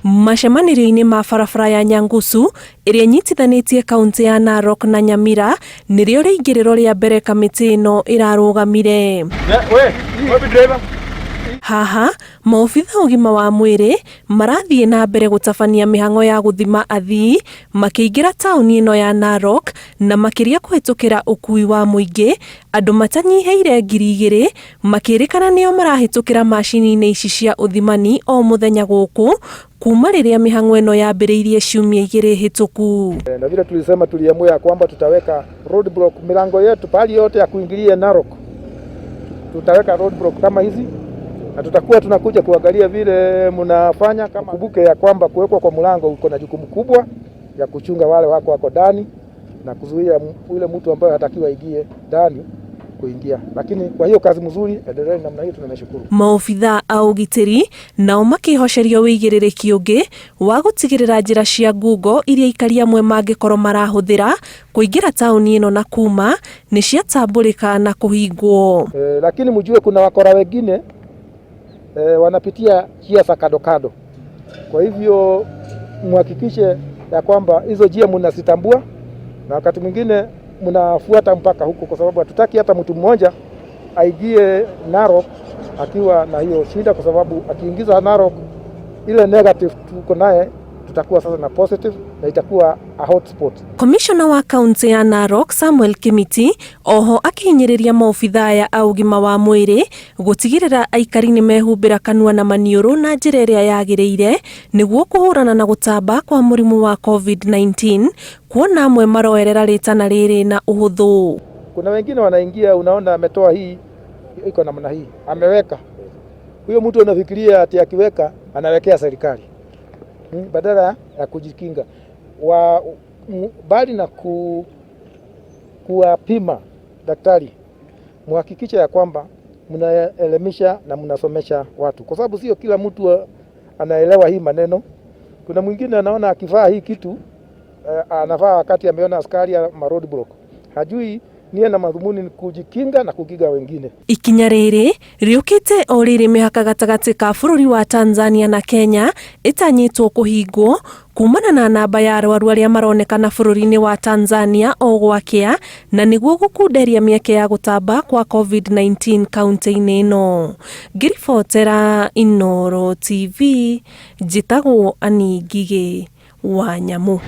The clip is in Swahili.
Macemanĩrio-inĩ ma barabara ya Nyangusu ĩrĩa nyitithanĩtie kaunti ya Narok na Nyamira nĩrĩo rĩingĩrĩro rĩa mbere kamĩtĩ ĩno ĩrarũgamire. Haha maobitha ũgima wa mwĩrĩ marathiĩ na mbere gũtabania mĩhang'o ya gũthima athii makĩingĩra taũni ĩno ya Narok na makĩria kũhĩtũkĩra ũkui wa mũingĩ, andũ matanyiheire 2,000 makĩrĩkana nĩo marahĩtũkĩra macini-inĩ ici cia Uthimani o mũthenya gũkũ kuma rĩrĩa mĩhang'o ĩno yambĩrĩirie ciumia 2 hĩtũku. Na vile tulisema tuliamua ya kwamba tutaweka roadblock milango yetu pali yote ya kuingilia Narok. Tutaweka roadblock kama hizi na tutakuwa tunakuja kuangalia vile mnafanya. Kama kumbuke ya kwamba kuwekwa kwa mlango uko na jukumu kubwa ya kuchunga wale wako ndani na kuzuia yule mtu ambaye hatakiwa ingie ndani kuingia. Lakini kwa hiyo kazi mzuri endelee namna hiyo, tunashukuru. Maofitha a ugitĩri nao makihocerio wĩigĩrĩrĩki ũngĩ wa gũtigĩrĩra njĩra cia ngungo iria aikari amwe mangĩkorwo marahũthĩra kũingĩra taũni ĩno na kuma nĩ ciatambũrĩka na kũhingwo. Lakini mjue kuna wakora wengine wanapitia njia za kado. Kwa hivyo muhakikishe ya kwamba hizo njia mnazitambua na wakati mwingine mnafuata mpaka huko, kwa sababu hatutaki hata mtu mmoja aingie Narok akiwa na hiyo shida, kwa sababu akiingiza Narok ile negative tuko naye tutakuwa sasa na positive na itakuwa a hotspot. Commissioner wa kaunti ya Narok Samuel Kimiti oho akihinyĩrĩria maobitha ya ũgima wa mwĩrĩ gũtigĩrĩra aikari nĩ mehumbĩra kanua na maniũrũ na njĩra ĩrĩa yagĩrĩire nĩguo kũhũrana na gũtamba kwa mũrimũ wa COVID-19, kuona amwe maroerera rĩtana rĩrĩ na ũhũthũ. Kuna wengine wanaingia, unaona ametoa hii iko namna hii ameweka, huyo mtu anafikiria ati akiweka anawekea serikali badala ya kujikinga. Bali na kuwapima daktari, muhakikisha ya kwamba mnaelimisha na mnasomesha watu, kwa sababu sio kila mtu anaelewa hii maneno. Kuna mwingine anaona akivaa hii kitu anavaa wakati ameona askari ya roadblock, hajui niye na madhumuni kujikinga na kukiga wengine. Ikinya rĩrĩ rĩũkĩte o rĩrĩ mĩhaka gatagatĩ ka bũrũri wa Tanzania na Kenya ĩtanyĩtwo kũhingwo kumana na namba ya arwaru arĩa maronekana bũrũri-inĩ wa Tanzania o gwakĩa, na nĩguo gũkunderia mĩeke ya gũtamba kwa COVID-19 kaunti-inĩ ĩno. Ngĩribotera Inooro TV, njĩtagwo Ani Ngigĩ wa Nyamũ.